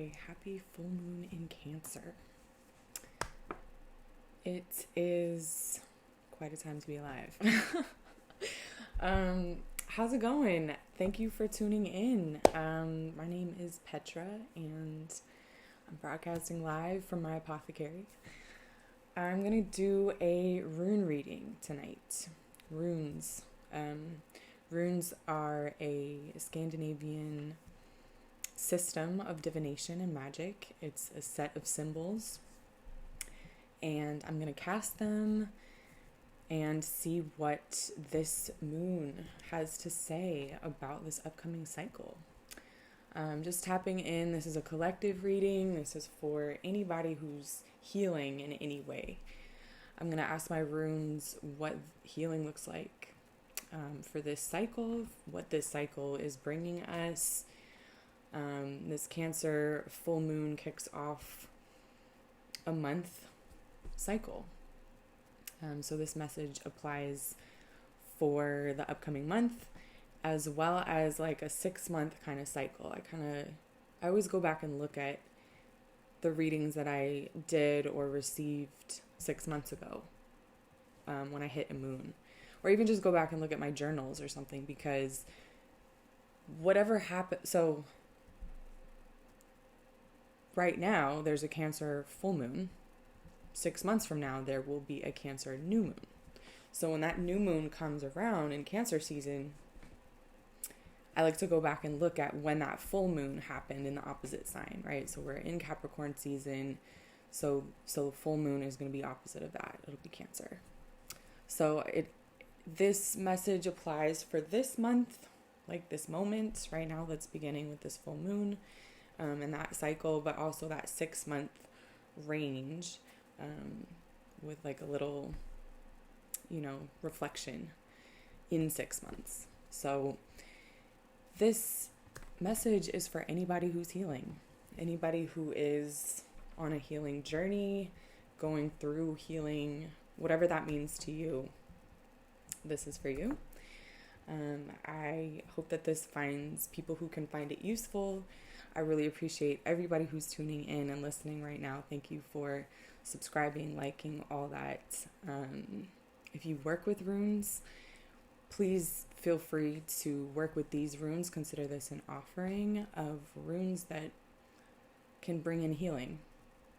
say happy full moon in Cancer. It is quite a time to be alive. How's it going? Thank you for tuning in. My name is Petra and I'm broadcasting live from my apothecary. I'm going to do a rune reading tonight. Runes. Runes are a Scandinavian system of divination and magic. It's a set of symbols, and I'm going to cast them and see what this moon has to say about this upcoming cycle. Just tapping in, this is a collective reading. This is for anybody who's healing in any way. I'm going to ask my runes what healing looks like for this cycle, what this cycle is bringing us. This Cancer full moon kicks off a month cycle. So this message applies for the upcoming month as well as like a 6-month kind of cycle. I always go back and look at the readings that I did or received 6 months ago when I hit a moon, or even just go back and look at my journals or something, because whatever happened. So right now there's a Cancer full moon. 6 months from now, there will be a Cancer new moon. So when that new moon comes around in Cancer season, I like to go back and look at when that full moon happened in the opposite sign, right? So we're in Capricorn season. So full moon is going to be opposite of that. It'll be Cancer. So this message applies for this month, like this moment right now that's beginning with this full moon, and that cycle, but also that 6-month range. With like a little, reflection in 6 months. So this message is for anybody who's healing, anybody who is on a healing journey, going through healing, whatever that means to you. This is for you. I hope that this finds people who can find it useful. I really appreciate everybody who's tuning in and listening right now. Thank you for subscribing, liking, all that. If you work with runes, please feel free to work with these runes. Consider this an offering of runes that can bring in healing.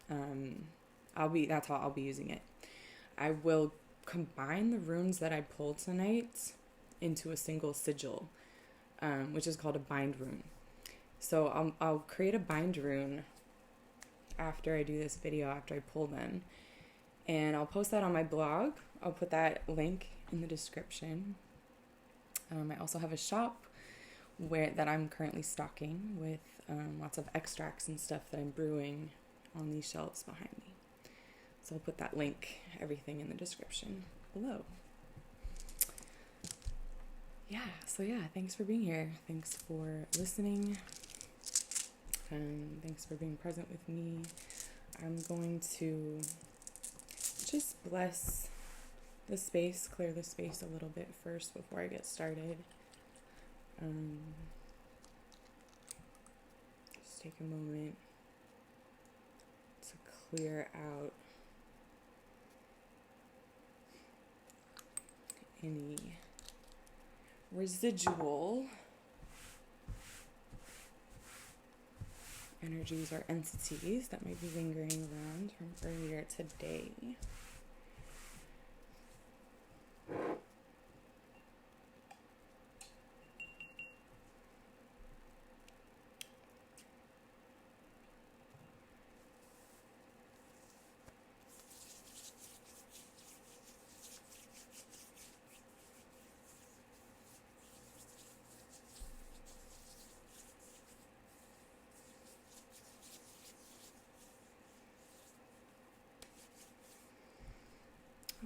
That's how I'll be using it. I will combine the runes that I pulled tonight into a single sigil, which is called a bind rune. So I'll create a bind rune after I do this video, after I pull them, and I'll post that on my blog. I'll put that link in the description. I also have a shop that I'm currently stocking with lots of extracts and stuff that I'm brewing on these shelves behind me. So I'll put that link, everything in the description below. Thanks for being here. Thanks for listening. Thanks for being present with me. I'm going to just bless the space, clear the space a little bit first before I get started. Just take a moment to clear out any residual energies or entities that might be lingering around from earlier today.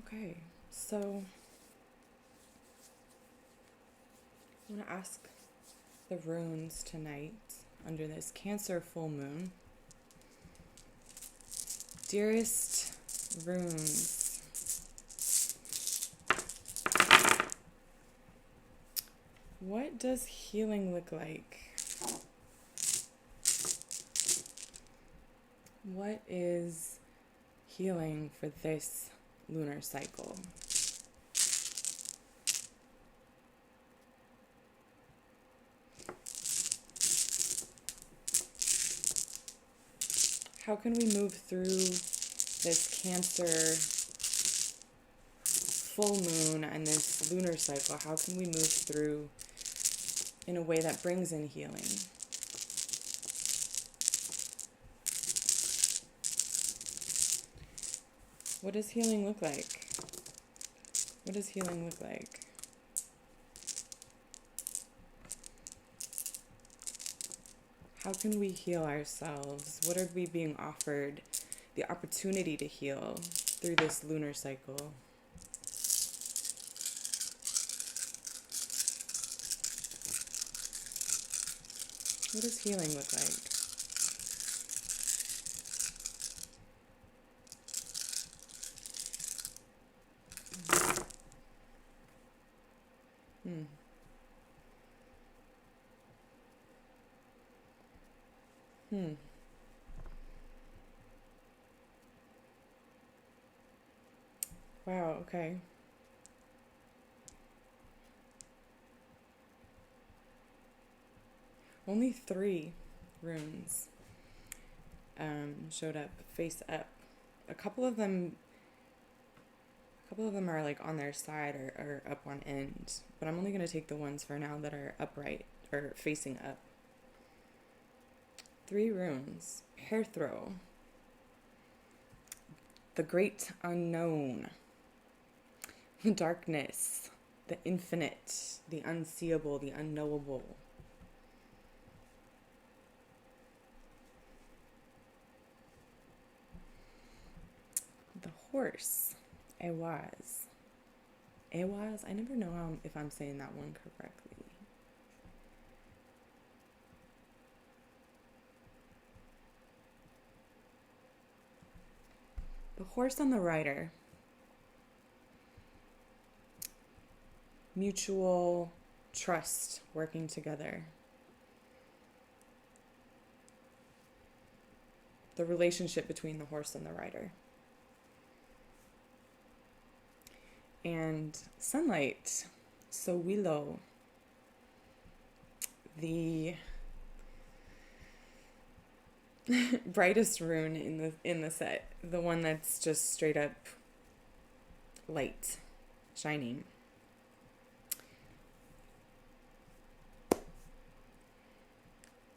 Okay, so I'm going to ask the runes tonight under this Cancer full moon. Dearest runes, what does healing look like What is healing for this lunar cycle? How can we move through this Cancer full moon and this lunar cycle? How can we move through in a way that brings in healing? What does healing look like? What does healing look like? How can we heal ourselves? What are we being offered the opportunity to heal through this lunar cycle? What does healing look like? Hmm. Hmm. Wow, okay. Only 3 runes showed up face up. A couple of them are like on their side or up on end, but I'm only going to take the ones for now that are upright or facing up. 3 runes. Perthro. The great unknown. The darkness. The infinite. The unseeable. The unknowable. The horse. Ehwaz. Ehwaz? I never know if I'm saying that one correctly. The horse and the rider. Mutual trust working together. The relationship between the horse and the rider. And sunlight. Sowilo. The brightest rune in the set. The one that's just straight up light, shining.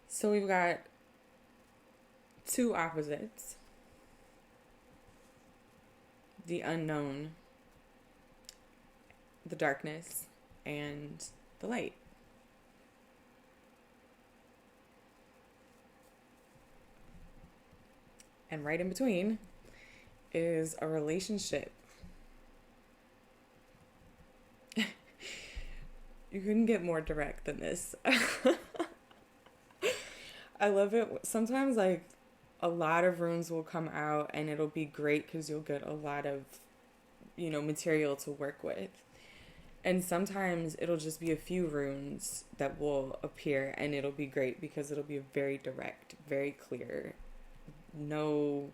So we've got 2 opposites. The unknown, the darkness, and the light. And right in between is a relationship. You couldn't get more direct than this. I love it. Sometimes, like, a lot of runes will come out and it'll be great because you'll get a lot of, material to work with. And sometimes it'll just be a few runes that will appear and it'll be great because it'll be a very direct, very clear, no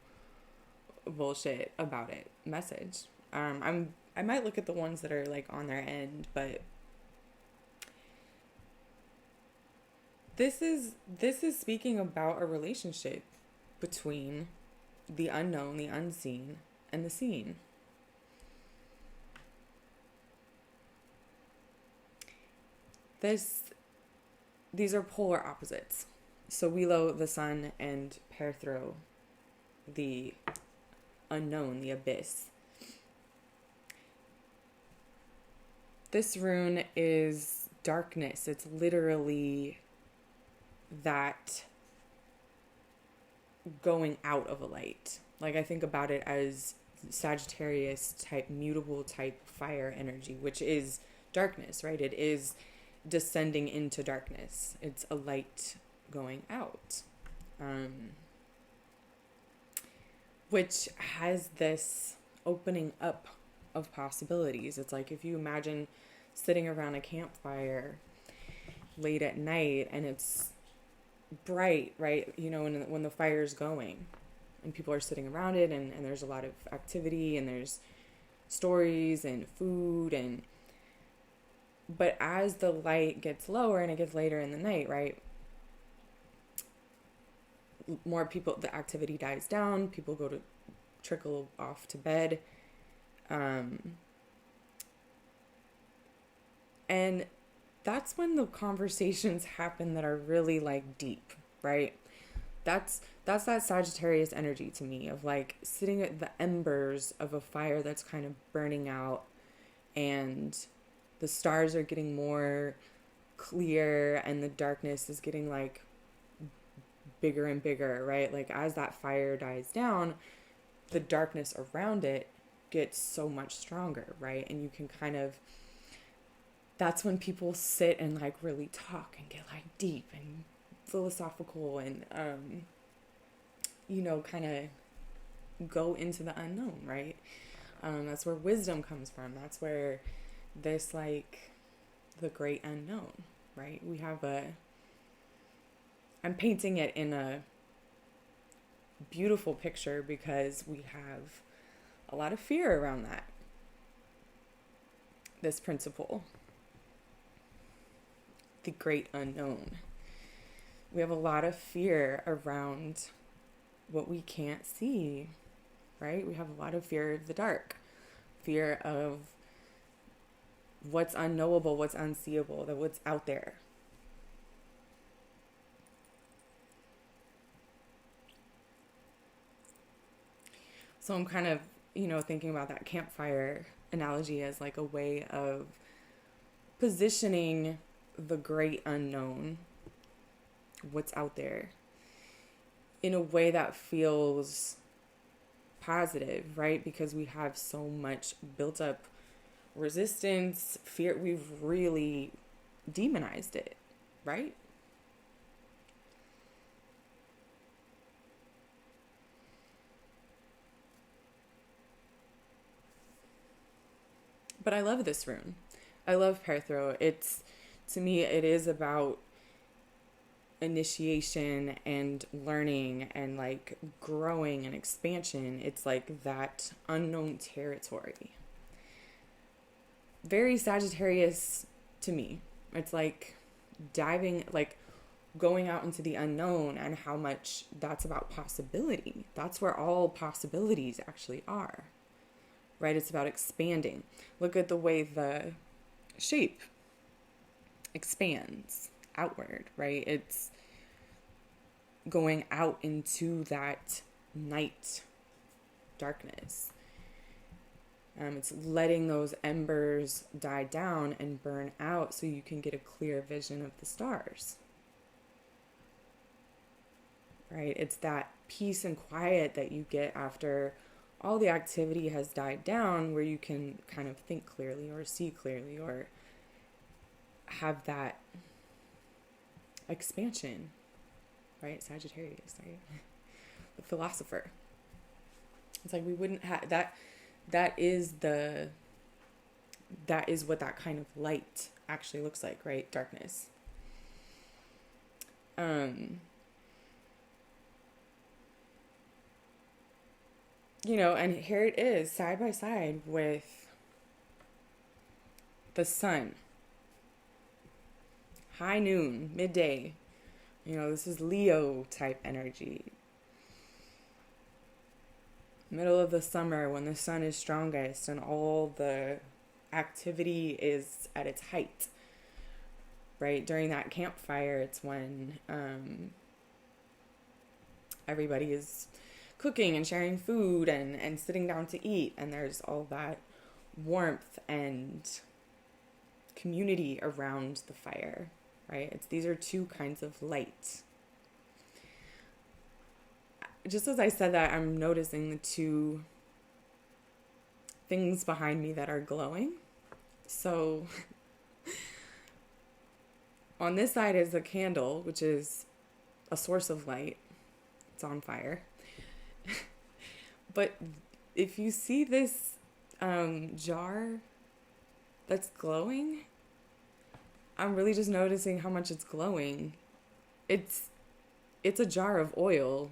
bullshit about it message. I might look at the ones that are like on their end, but this is speaking about a relationship between the unknown, the unseen, and the seen. These are polar opposites. Sowilo, the sun, and Perthro, the unknown, the abyss. This rune is darkness. It's literally that going out of a light. Like, I think about it as Sagittarius type, mutable type fire energy, which is darkness, right? It is descending into darkness. It's a light going out. Which has this opening up of possibilities. It's like if you imagine sitting around a campfire late at night and it's bright, right? When the fire's going, and people are sitting around it, and there's a lot of activity, and there's stories and food, and but as the light gets lower and it gets later in the night, right, more people, the activity dies down, people go to trickle off to bed, and that's when the conversations happen that are really like deep, right? That's that Sagittarius energy to me, of like sitting at the embers of a fire that's kind of burning out, and the stars are getting more clear and the darkness is getting like bigger and bigger, right? Like as that fire dies down, the darkness around it gets so much stronger, right? And you can kind of, that's when people sit and like really talk and get like deep and philosophical and kind of go into the unknown, right? That's where wisdom comes from. That's where this, like, the great unknown, right? We have I'm painting it in a beautiful picture because we have a lot of fear around this principle, the great unknown. We have a lot of fear around what we can't see, right? We have a lot of fear of the dark, fear of what's unknowable, what's unseeable, that what's out there. So I'm kind of, thinking about that campfire analogy as like a way of positioning the great unknown, what's out there, in a way that feels positive, right? Because we have so much built up resistance, fear. We've really demonized it, right? But I love this rune. I love Perthro. To me, it is about initiation and learning and like growing and expansion. It's like that unknown territory. Very Sagittarius to me. It's like diving, like going out into the unknown, and how much that's about possibility. That's where all possibilities actually are, right? It's about expanding. Look at the way the shape expands outward, right? It's going out into that night darkness. It's letting those embers die down and burn out so you can get a clear vision of the stars, right? It's that peace and quiet that you get after all the activity has died down, where you can kind of think clearly or see clearly or have that expansion, right? Sagittarius, right? The philosopher. It's like we wouldn't have that. That is what that kind of light actually looks like, right? Darkness. And here it is, side by side with the sun. High noon, midday. This is Leo type energy. Middle of the summer, when the sun is strongest and all the activity is at its height, right? During that campfire, it's when everybody is cooking and sharing food and sitting down to eat, and there's all that warmth and community around the fire, right? These are two kinds of light. Just as I said that, I'm noticing the two things behind me that are glowing. So on this side is a candle, which is a source of light. It's on fire. But if you see this jar that's glowing, I'm really just noticing how much it's glowing. It's a jar of oil,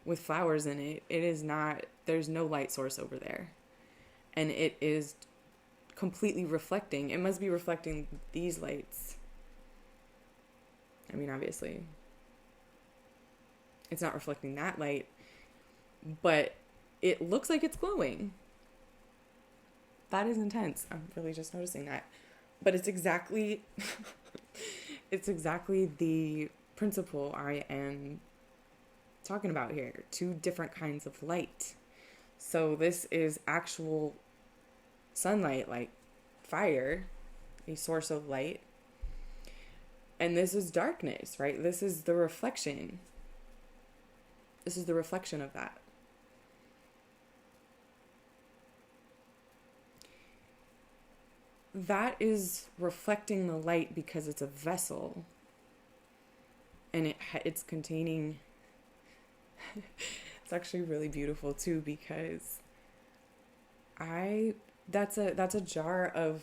with flowers in it, it is not, there's no light source over there. And it is completely reflecting. It must be reflecting these lights. I mean, obviously, it's not reflecting that light, but it looks like it's glowing. That is intense. I'm really just noticing that. But it's exactly, it's exactly the principle I am talking about here. Two different kinds of light. So this is actual sunlight, like fire, a source of light. And this is darkness, right? This is the reflection. This is the reflection of that. That is reflecting the light because it's a vessel. And it's containing... It's actually really beautiful too, because that's a jar of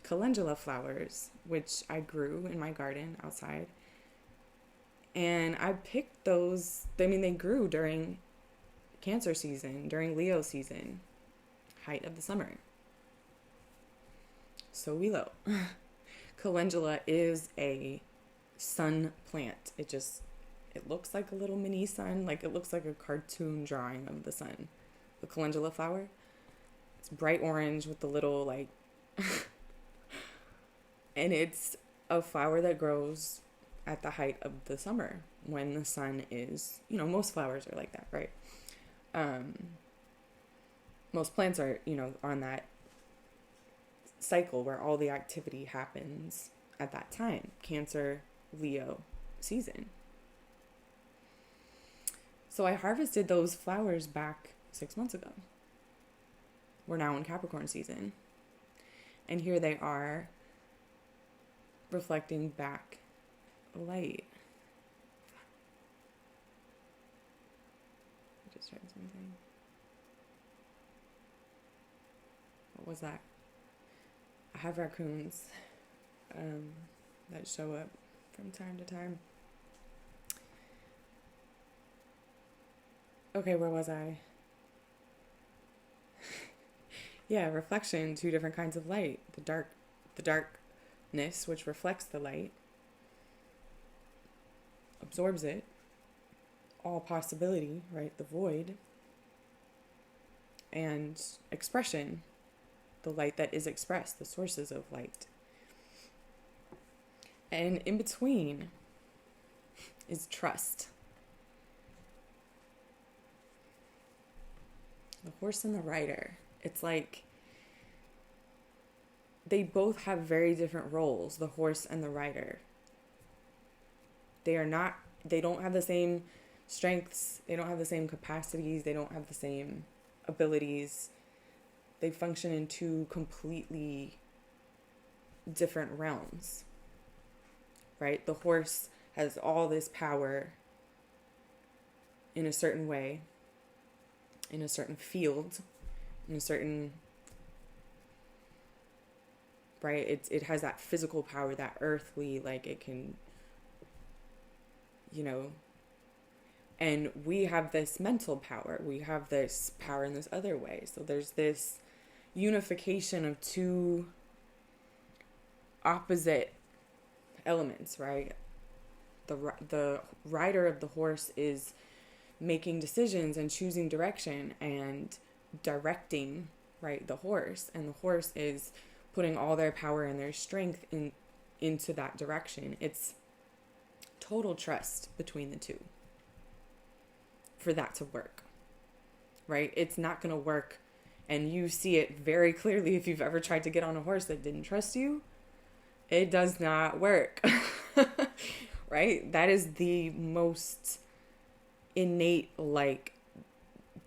calendula flowers, which I grew in my garden outside. And I picked those, I mean, they grew during Cancer season, during Leo season, height of the summer. Sowilo. Calendula is a sun plant. It looks like a little mini sun, like it looks like a cartoon drawing of the sun. The calendula flower. It's bright orange with the little like, and it's a flower that grows at the height of the summer when the sun is, most flowers are like that, right? Most plants are, on that cycle where all the activity happens at that time. Cancer, Leo season. So I harvested those flowers back 6 months ago. We're now in Capricorn season. And here they are reflecting back light. I just tried something. What was that? I have raccoons that show up from time to time. Okay, where was I? Yeah, reflection, two different kinds of light. The darkness, which reflects the light, absorbs it, all possibility, right? The void. And expression, the light that is expressed, the sources of light. And in between is trust. The horse and the rider. It's like they both have very different roles, the horse and the rider. They don't have the same strengths, they don't have the same capacities, they don't have the same abilities. They function in two completely different realms, right? The horse has all this power in a certain way, in a certain field, in a certain, right? It has that physical power, that earthly, like it can, and we have this mental power. We have this power in this other way. So there's this unification of two opposite elements, right? The rider of the horse is making decisions and choosing direction and directing, right, the horse, and the horse is putting all their power and their strength into that direction. It's total trust between the two for that to work, right? It's not going to work, and you see it very clearly if you've ever tried to get on a horse that didn't trust you. It does not work. Right? That is the most innate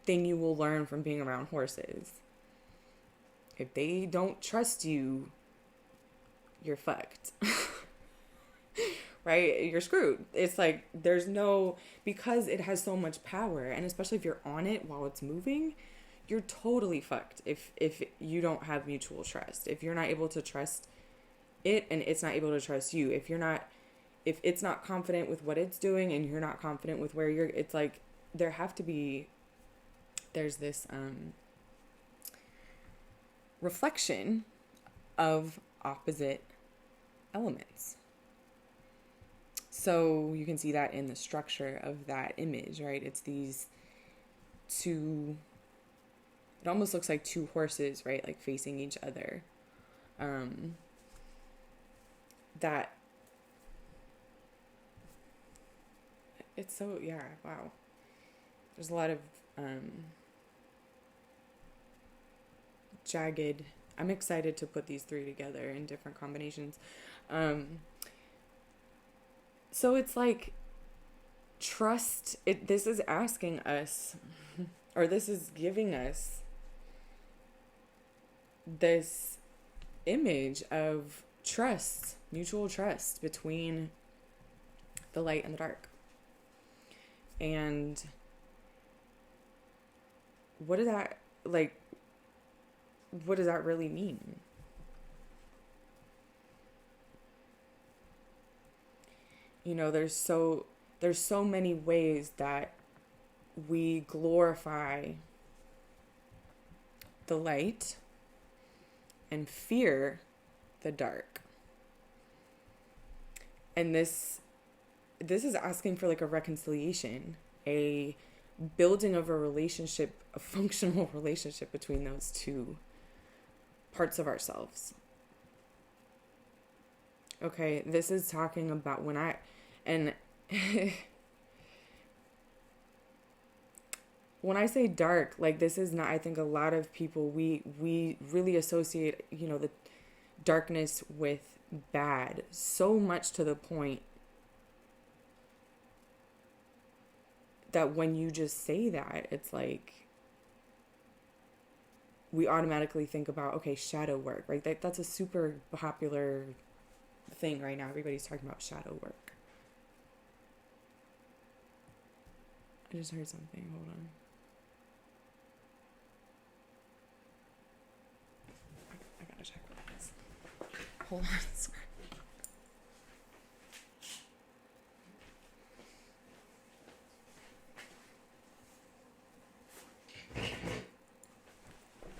thing you will learn from being around horses. If they don't trust you, you're fucked. Right? You're screwed. It's like because it has so much power, and especially if you're on it while it's moving, you're totally fucked if you don't have mutual trust. If you're not able to trust it and it's not able to trust you. If it's not confident with what it's doing and you're not confident with where it's like there's this reflection of opposite elements. So you can see that in the structure of that image, right? It's these two, it almost looks like two horses, right? Like facing each other. That it's so, yeah, wow. There's a lot of jagged. I'm excited to put these three together in different combinations. So it's like trust. This is asking us, or this is giving us this image of trust, mutual trust between the light and the dark. And what does that really mean? You know, there's so many ways that we glorify the light and fear the dark. And this is asking for like a reconciliation, a building of a relationship, a functional relationship between those two parts of ourselves. Okay, this is talking about when I say dark, like this is not, I think a lot of people, we really associate, you know, the darkness with bad, so much to the point that when you just say that, it's like we automatically think about, okay, shadow work, right? That's a super popular thing right now. Everybody's talking about shadow work. I just heard something. Hold on. I gotta check what it is. Hold on. Sorry.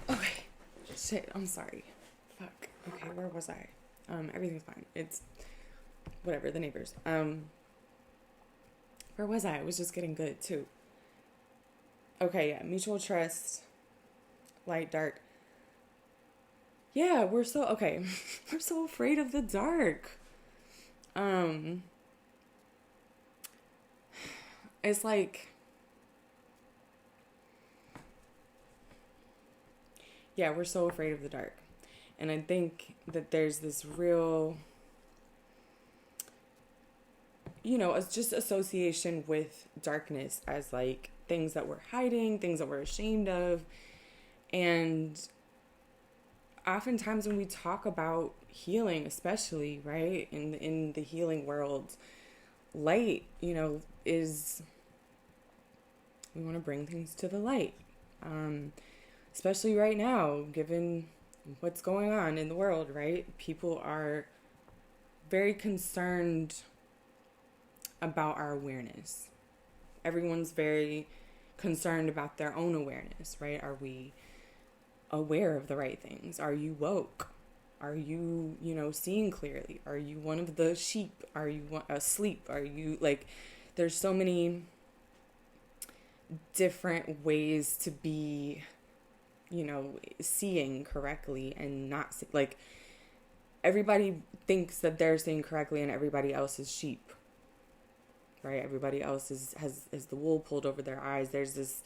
Okay. Shit, I'm sorry. Fuck. Okay, where was I? Everything's fine. It's whatever, the neighbors. Where was I? I was just getting good too. Okay, yeah, mutual trust, light, dark. Yeah, we're so afraid of the dark. It's like, yeah, we're so afraid of the dark. And I think that there's this real, you know, it's just association with darkness as like things that we're hiding, things that we're ashamed of. And oftentimes when we talk about healing, especially, right, in the healing world, light, you know, is, we want to bring things to the light. Especially right now, given what's going on in the world, right? People are very concerned about our awareness. Everyone's very concerned about their own awareness, right? Are we aware of the right things? Are you woke? Are you, you know, seeing clearly? Are you one of the sheep? Are you asleep? Are you, like, there's so many different ways to be, you know, seeing correctly and not like, everybody thinks that they're seeing correctly and everybody else is sheep, right? Everybody else has the wool pulled over their eyes. There's this,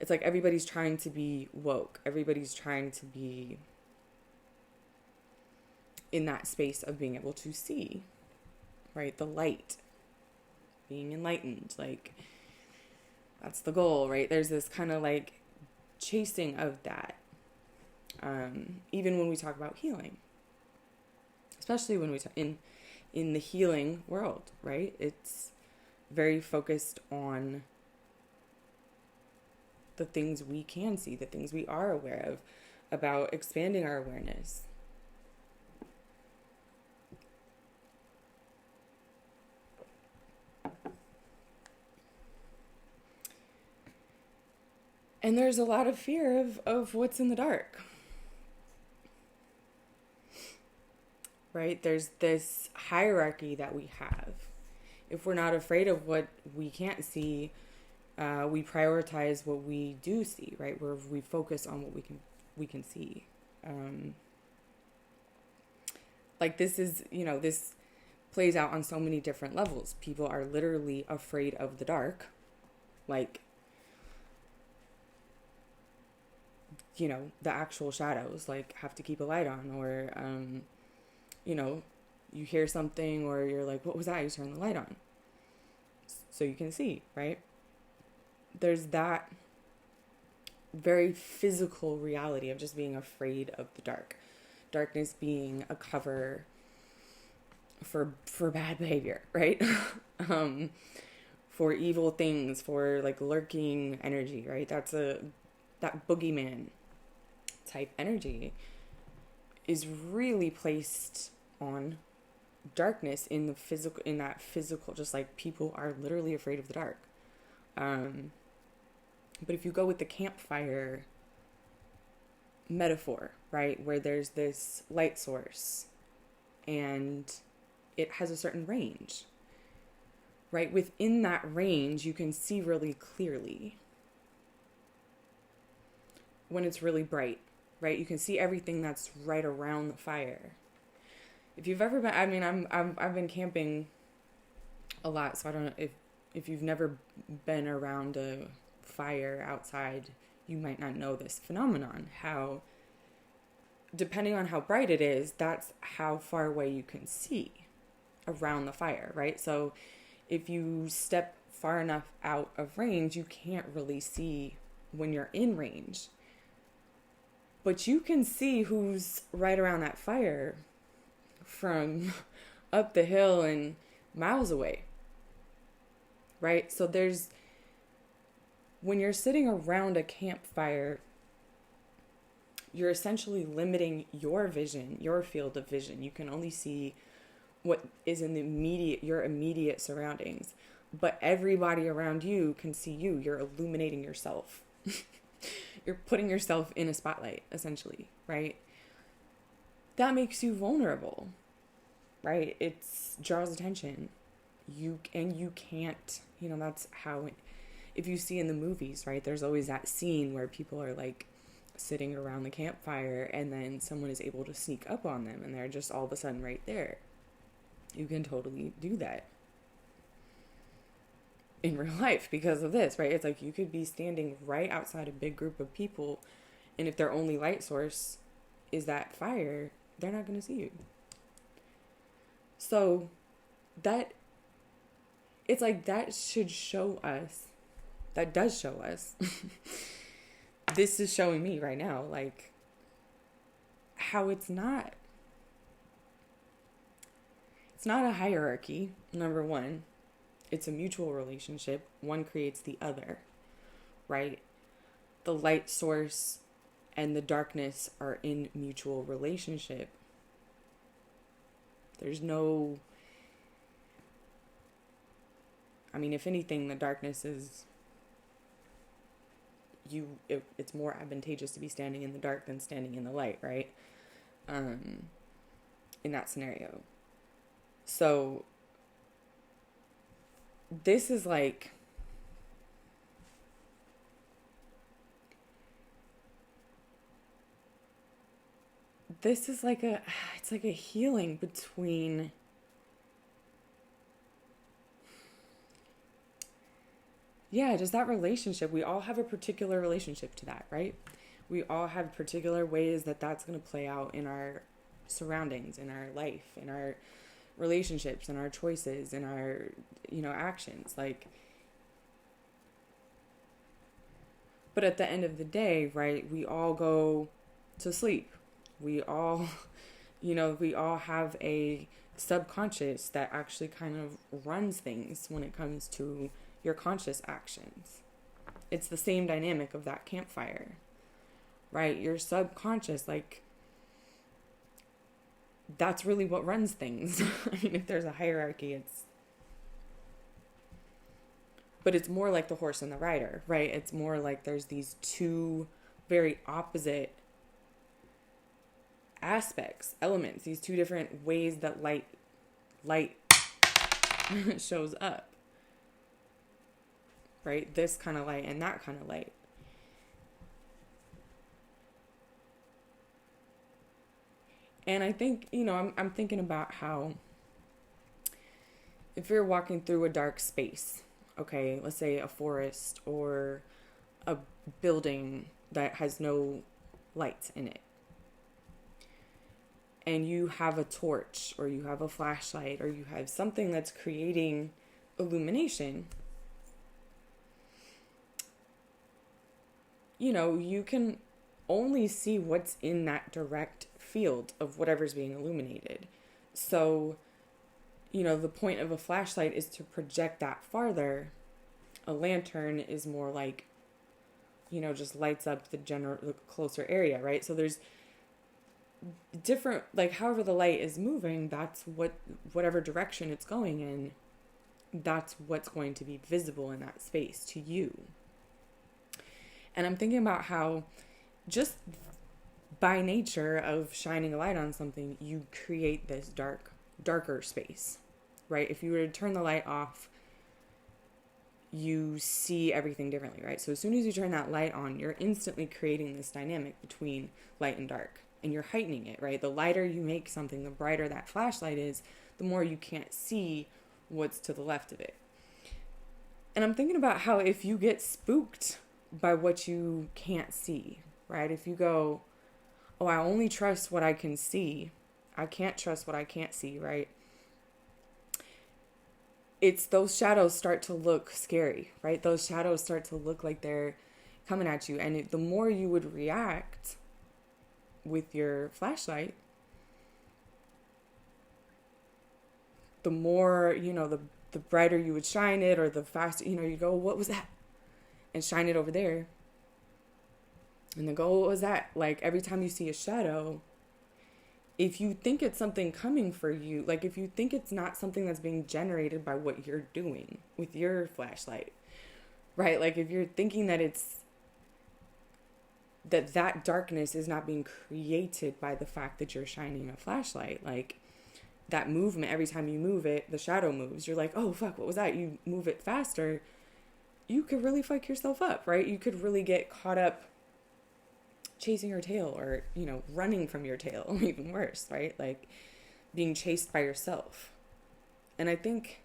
it's like everybody's trying to be woke. Everybody's trying to be in that space of being able to see, right? The light, being enlightened, like that's the goal, right? There's this kind of like chasing of that. Even when we talk about healing, especially when we talk in the healing world, right? It's very focused on the things we can see, the things we are aware of, about expanding our awareness. And there's a lot of fear of what's in the dark. Right? There's this hierarchy that we have. If we're not afraid of what we can't see, we prioritize what we do see, right? Where we focus on what we can see. Like this is, this plays out on so many different levels. People are literally afraid of the dark. Like, the actual shadows, like have to keep a light on, or, you hear something or you're like, what was that? You turn the light on so you can see, right? There's that very physical reality of just being afraid of the dark. Darkness being a cover for bad behavior, right? For evil things, for like lurking energy, right? That boogeyman type energy is really placed on darkness in that physical, just like people are literally afraid of the dark. But if you go with the campfire metaphor, right, where there's this light source and it has a certain range, right? Within that range, you can see really clearly when it's really bright, right? You can see everything that's right around the fire. If you've ever been, I've been camping a lot, so I don't know if you've never been around a fire outside, you might not know this phenomenon, how depending on how bright it is, that's how far away you can see around the fire, right? So if you step far enough out of range, you can't really see when you're in range. But you can see who's right around that fire from up the hill and miles away, right? So when you're sitting around a campfire, you're essentially limiting your vision, your field of vision. You can only see what is in your immediate surroundings, but everybody around you can see you. You're illuminating yourself. You're putting yourself in a spotlight, essentially, right? That makes you vulnerable, right? It draws attention. You can't, that's how if you see in the movies, right? There's always that scene where people are like sitting around the campfire and then someone is able to sneak up on them and they're just all of a sudden right there. You can totally do that in real life because of this, right? It's like you could be standing right outside a big group of people, and if their only light source is that fire, they're not going to see you. So it's like that should show us, that does show us, this is showing me right now, like how it's not a hierarchy, number one. It's a mutual relationship. One creates the other, right? The light source and the darkness are in mutual relationship. There's no, if anything, the darkness is, it's more advantageous to be standing in the dark than standing in the light, right? In that scenario. So this is like, it's like a healing between just that relationship. We all have a particular relationship to that, right? We all have particular ways that's going to play out in our surroundings, in our life, in our relationships, in our choices, in our, actions. Like, but at the end of the day, right, we all go to sleep. We all, we all have a subconscious that actually kind of runs things when it comes to your conscious actions. It's the same dynamic of that campfire, right? Your subconscious, like, that's really what runs things. If there's a hierarchy, it's But it's more like the horse and the rider, right? It's more like there's these two very opposite aspects, elements, these two different ways that light shows up, right? This kind of light and that kind of light. And I think, I'm thinking about how if you're walking through a dark space, okay, let's say a forest or a building that has no lights in it, and you have a torch or you have a flashlight or you have something that's creating illumination, you can only see what's in that direct field of whatever's being illuminated. So, the point of a flashlight is to project that farther. A lantern is more like, just lights up the closer area, right? So there's different, like, however the light is moving, that's whatever direction it's going in, that's what's going to be visible in that space to you. And I'm thinking about how just by nature of shining a light on something, you create this darker space, right? If you were to turn the light off, you see everything differently, right? So as soon as you turn that light on, you're instantly creating this dynamic between light and dark, and you're heightening it, right? The lighter you make something, the brighter that flashlight is, the more you can't see what's to the left of it. And I'm thinking about how if you get spooked by what you can't see, right? If you go, oh, I only trust what I can see, I can't trust what I can't see, right? It's those shadows start to look scary, right? Those shadows start to look like they're coming at you. And the more you would react with your flashlight, the more, the brighter you would shine it, or the faster, you go, what was that? And shine it over there. And then go, what was that? Like every time you see a shadow, if you think it's something coming for you, like if you think it's not something that's being generated by what you're doing with your flashlight, right? Like if you're thinking that that darkness is not being created by the fact that you're shining a flashlight, like that movement, every time you move it, the shadow moves. You're like, oh, fuck, what was that? You move it faster. You could really fuck yourself up, right? You could really get caught up chasing your tail, or, running from your tail, even worse, right? Like being chased by yourself. And I think,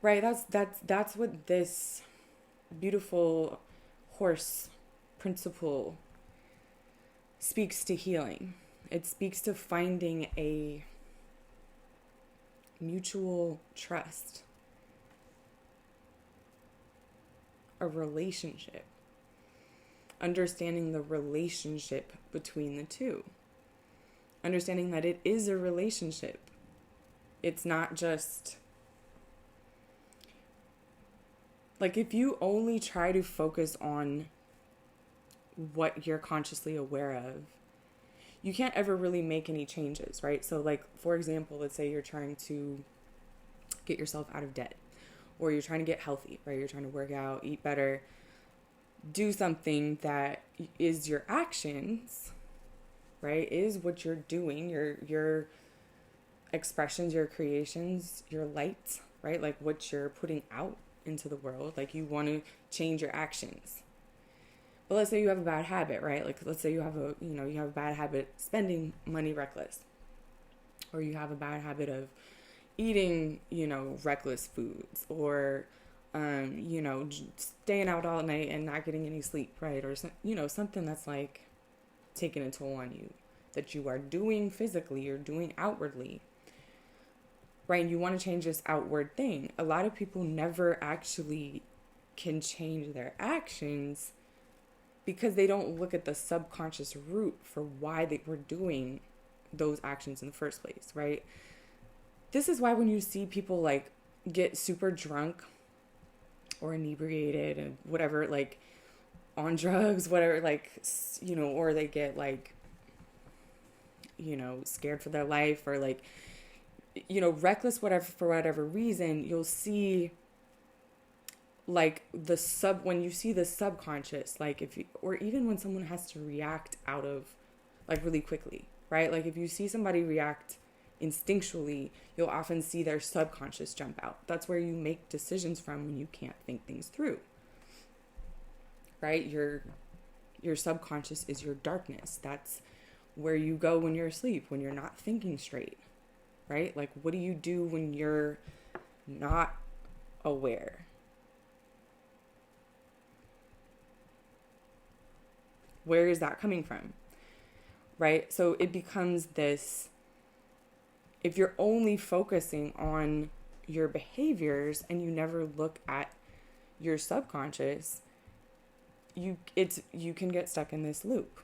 right, that's what this beautiful horse principle speaks to healing. It speaks to finding a mutual trust, a relationship, understanding the relationship between the two, understanding that it is a relationship. It's not just like, if you only try to focus on what you're consciously aware of, you can't ever really make any changes, right? So like, for example, let's say you're trying to get yourself out of debt, or you're trying to get healthy, right? You're trying to work out, eat better, do something that is your actions, right? Is what you're doing, your expressions, your creations, your light, right? Like what you're putting out into the world. Like you want to change your actions. But let's say you have a bad habit, right? Like let's say you have a bad habit spending money reckless, or you have a bad habit of eating, reckless foods, or staying out all night and not getting any sleep, right? Or something that's like taking a toll on you, that you are doing physically, you're doing outwardly, right? And you want to change this outward thing. A lot of people never actually can change their actions because they don't look at the subconscious root for why they were doing those actions in the first place, right? This is why when you see people like get super drunk or inebriated and whatever, like on drugs, whatever, like, or they get like, scared for their life, or like reckless, whatever, for whatever reason, you'll see like when you see the subconscious, like or even when someone has to react out of like really quickly, right? Like if you see somebody react instinctually, you'll often see their subconscious jump out. That's where you make decisions from when you can't think things through, right? Your subconscious is your darkness. That's where you go when you're asleep, when you're not thinking straight, right? Like what do you do when you're not aware? Where is that coming from? Right? So it becomes this, if you're only focusing on your behaviors and you never look at your subconscious, you can get stuck in this loop.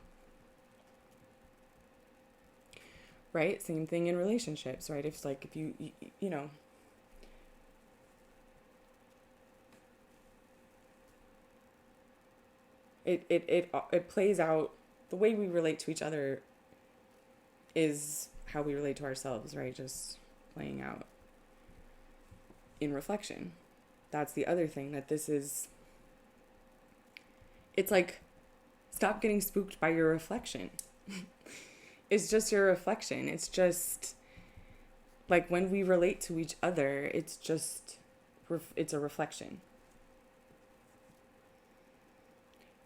Right? Same thing in relationships, right? If you know, it plays out, the way we relate to each other is how we relate to ourselves, right? Just playing out in reflection. That's the other thing, that it's like, stop getting spooked by your reflection. It's just your reflection. It's just like when we relate to each other, it's a reflection.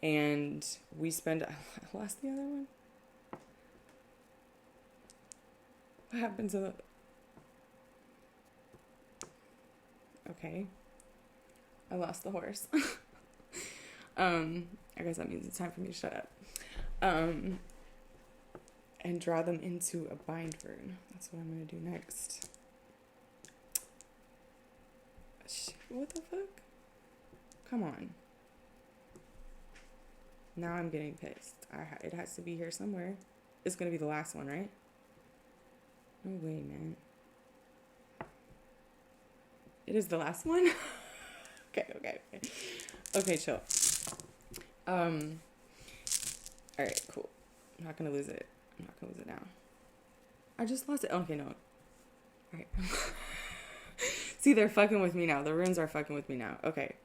And we spend, I lost the other one. What happened to okay. I lost the horse. I guess that means it's time for me to shut up. And draw them into a bind rune. That's what I'm going to do next. Shit, what the fuck? Come on. Now I'm getting pissed. It has to be here somewhere. It's going to be the last one, right? No way, man. It is the last one? Okay. Okay, chill. Alright, cool. I'm not gonna lose it. Now. I just lost it. Okay, no. Alright. See, they're fucking with me now. The runes are fucking with me now. Okay.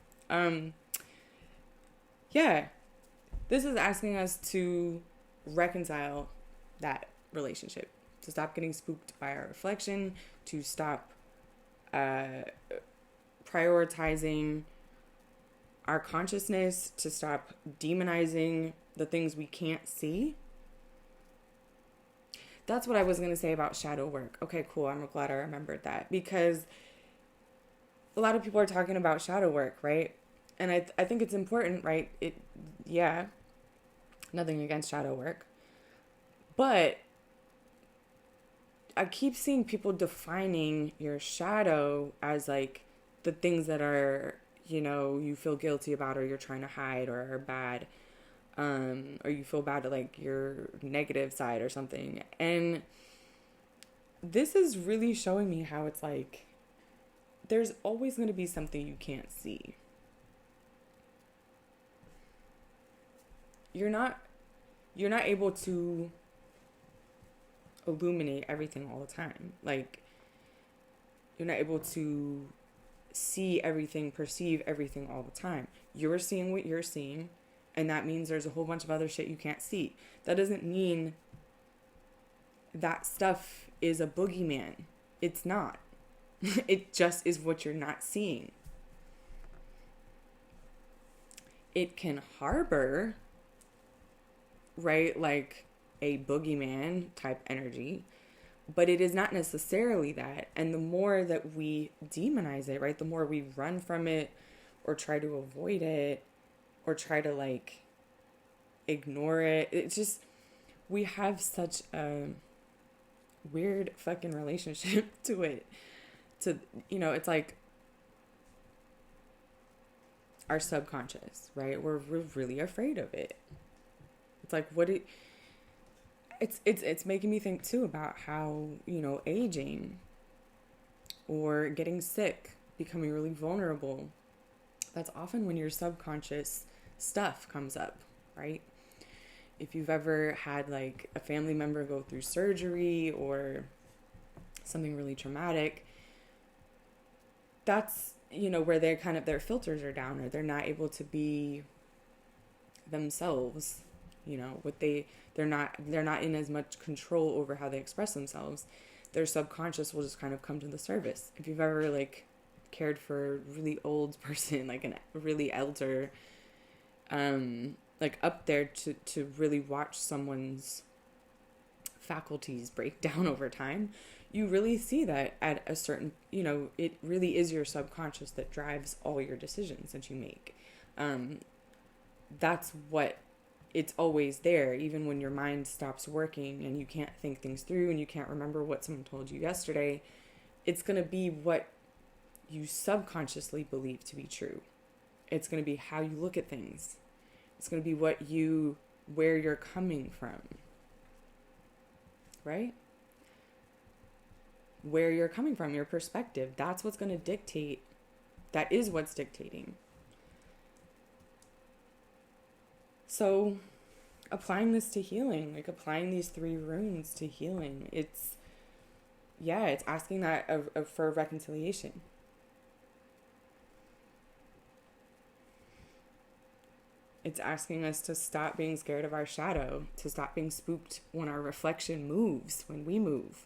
Yeah. This is asking us to reconcile that relationship. To stop getting spooked by our reflection. To stop prioritizing our consciousness, to stop demonizing the things we can't see. That's what I was going to say about shadow work. Okay, cool. I'm glad I remembered that, because a lot of people are talking about shadow work, right? And I think it's important, right? Nothing against shadow work. But I keep seeing people defining your shadow as like the things that are, you feel guilty about, or you're trying to hide, or are bad, or you feel bad at like your negative side or something. And this is really showing me how it's like, there's always going to be something you can't see. You're not able to illuminate everything all the time. Like, you're not able to see everything, perceive everything all the time. You're seeing what you're seeing, and that means there's a whole bunch of other shit you can't see. That doesn't mean that stuff is a boogeyman. It's not. It just is what you're not seeing. It can harbor, right, like a boogeyman type energy, but it is not necessarily that. And the more that we demonize it, right, the more we run from it, or try to avoid it, or try to like ignore it, it's just, we have such a weird fucking relationship to it. It's like our subconscious, right? We're really afraid of it. It's like, it's making me think too about how, aging or getting sick, becoming really vulnerable. That's often when your subconscious stuff comes up, right? If you've ever had like a family member go through surgery, or something really traumatic, that's, where they're kind of, their filters are down, or they're not able to be themselves, they're not in as much control over how they express themselves. Their subconscious will just kind of come to the surface. If you've ever cared for a really old person, like a really elder, up there to really watch someone's faculties break down over time, you really see that at a certain, it really is your subconscious that drives all your decisions that you make. That's what, it's always there, even when your mind stops working and you can't think things through and you can't remember what someone told you yesterday. It's going to be what you subconsciously believe to be true. It's going to be how you look at things. It's going to be where you're coming from, right? Where you're coming from, your perspective, that's what's going to dictate. That is what's dictating. So applying this to healing, applying these 3 runes to healing, it's asking that for reconciliation. It's asking us to stop being scared of our shadow, to stop being spooked when our reflection moves, when we move.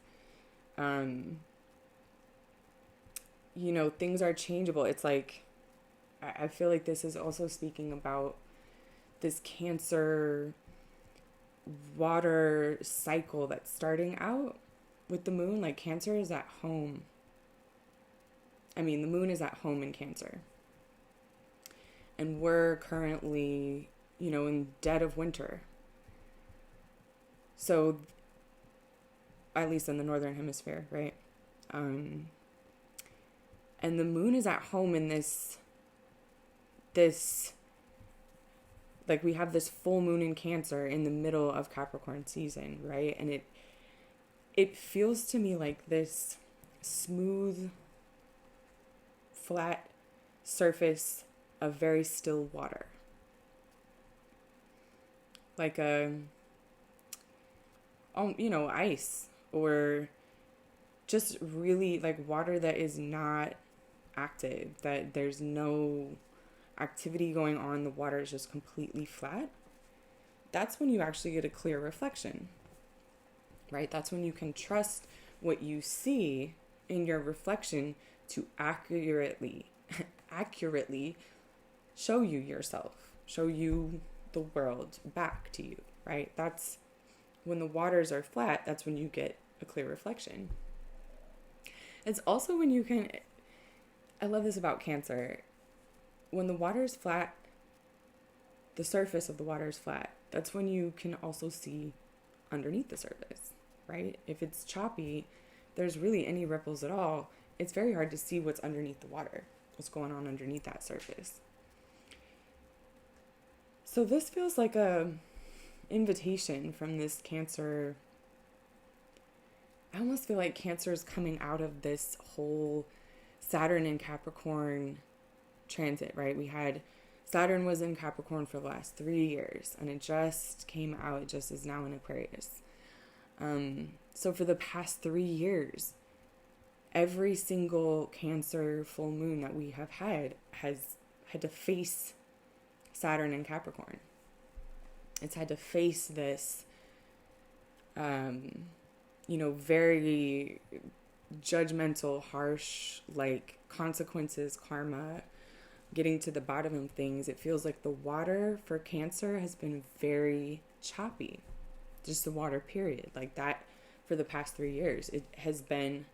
Things are changeable. It's I feel like this is also speaking about this Cancer water cycle that's starting out with the moon. Cancer is at home. The moon is at home in Cancer. And we're currently, in dead of winter. So, at least in the northern hemisphere, right? And the moon is at home in this we have this full moon in Cancer in the middle of Capricorn season, right? And it feels to me like this smooth, flat surface of very still water. Ice, or just really water that is not active, that there's no activity going on, the water is just completely flat. That's when you actually get a clear reflection, right? That's when you can trust what you see in your reflection to accurately show you yourself, show you the world back to you, right? That's when the waters are flat, that's when you get a clear reflection. It's also when you can, I love this about Cancer, when the water is flat, the surface of the water is flat, that's when you can also see underneath the surface, right? If it's choppy, there's really any ripples at all, it's very hard to see what's underneath the water, what's going on underneath that surface. So this feels like a invitation from this Cancer. I almost feel like Cancer is coming out of this whole Saturn in Capricorn transit, right? We had Saturn was in Capricorn for the last 3 years, and it just came out, it just is now in Aquarius. So for the past 3 years, every single Cancer full moon that we have had has had to face Saturn in Capricorn. It's had to face this, very judgmental, harsh, consequences, karma, getting to the bottom of things. It feels like the water for Cancer has been very choppy. Just the water, period. That for the past 3 years. It has been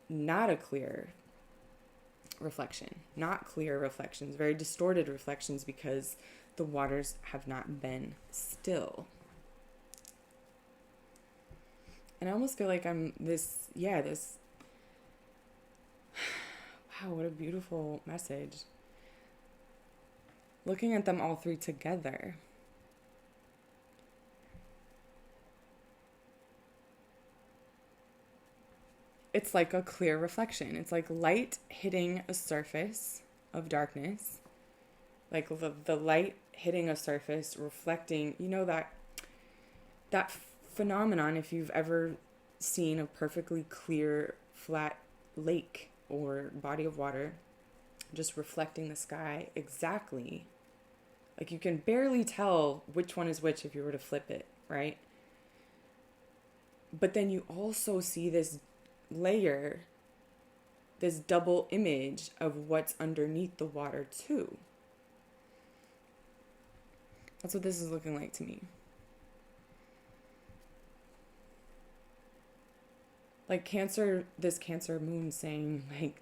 not a clear reflection. Not clear reflections. Very distorted reflections because the waters have not been still. And I almost feel like I'm wow, what a beautiful message. Looking at them all 3 together. It's like a clear reflection. It's like light hitting a surface of darkness. The light hitting a surface, reflecting, that phenomenon, if you've ever seeing a perfectly clear, flat lake or body of water, just reflecting the sky exactly. Like you can barely tell which one is which if you were to flip it, right? But then you also see this layer, this double image of what's underneath the water too. That's what this is looking like to me. Like this Cancer moon saying, like,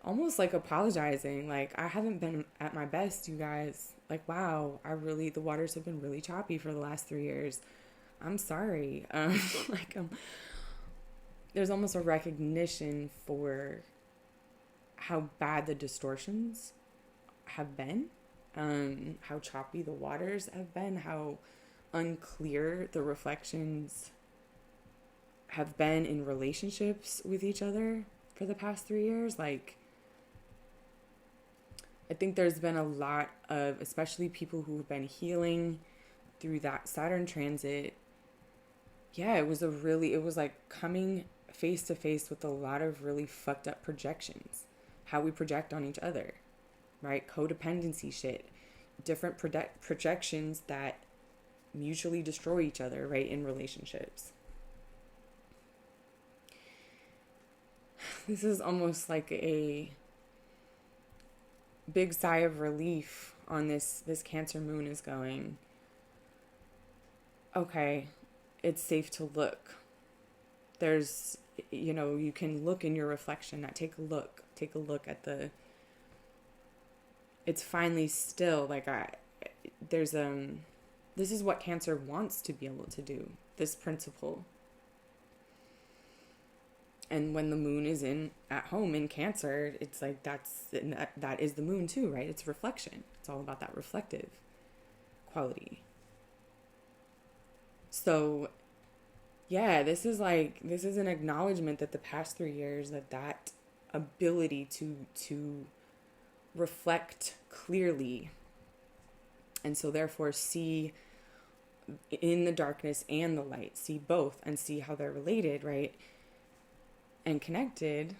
almost like apologizing, like, I haven't been at my best, you guys. Like, wow, the waters have been really choppy for the last 3 years. I'm sorry. Like, there's almost a recognition for how bad the distortions have been, how choppy the waters have been, how unclear the reflections have been in relationships with each other for the past 3 years. Like, I think there's been a lot of, especially people who have been healing through that Saturn transit. Yeah, it was like coming face to face with a lot of really fucked up projections. How we project on each other, right? Codependency shit. Different projections that mutually destroy each other, right? In relationships. This is almost like a big sigh of relief on this Cancer moon is going, okay, it's safe to look. There's, you can look in your reflection. Take a look at it's finally still, like, this is what Cancer wants to be able to do, this principle. And when the moon is at home in Cancer, it's like that is the moon too, right? It's reflection. It's all about that reflective quality. So, yeah, this is an acknowledgement that the past 3 years, that ability to reflect clearly, and so therefore see in the darkness and the light, see both and see how they're related, right? And connected,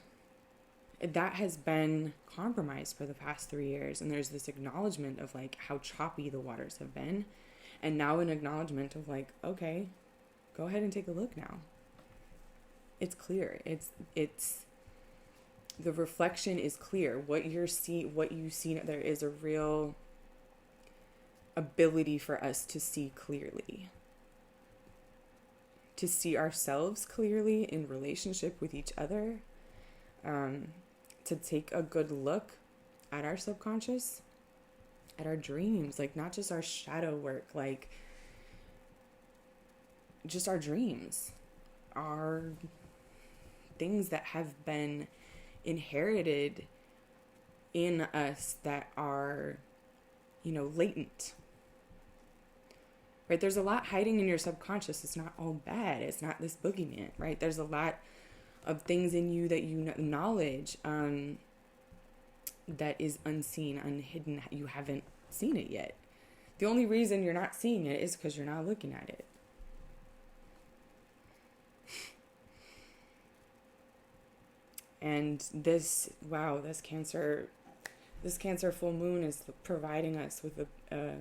that has been compromised for the past 3 years. And there's this acknowledgement of, like, how choppy the waters have been. And now an acknowledgement of, like, okay, go ahead and take a look now. It's clear. It's the reflection is clear. What you see, there is a real ability for us to see clearly. To see ourselves clearly in relationship with each other, to take a good look at our subconscious, at our dreams, like not just our shadow work, like just our dreams, our things that have been inherited in us that are, latent. Right? There's a lot hiding in your subconscious. It's not all bad. It's not this boogeyman, right? There's a lot of things in you that you acknowledge, that is unseen, unhidden. You haven't seen it yet. The only reason you're not seeing it is because you're not looking at it. And this Cancer full moon is providing us with a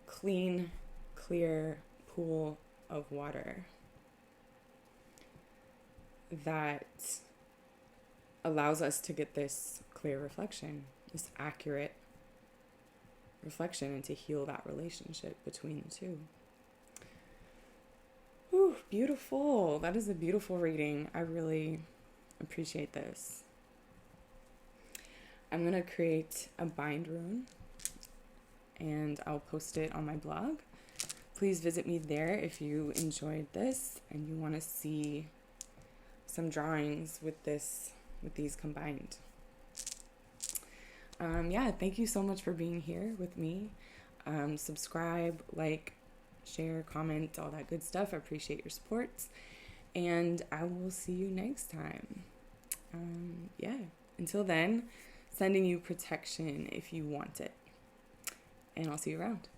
clean, clear pool of water that allows us to get this clear reflection, this accurate reflection, and to heal that relationship between the two. Ooh, beautiful. That is a beautiful reading. I really appreciate this. I'm going to create a bind rune and I'll post it on my blog. Please visit me there if you enjoyed this and you want to see some drawings with these combined. Thank you so much for being here with me. Subscribe, like, share, comment, all that good stuff. I appreciate your support. And I will see you next time. Until then, sending you protection if you want it. And I'll see you around.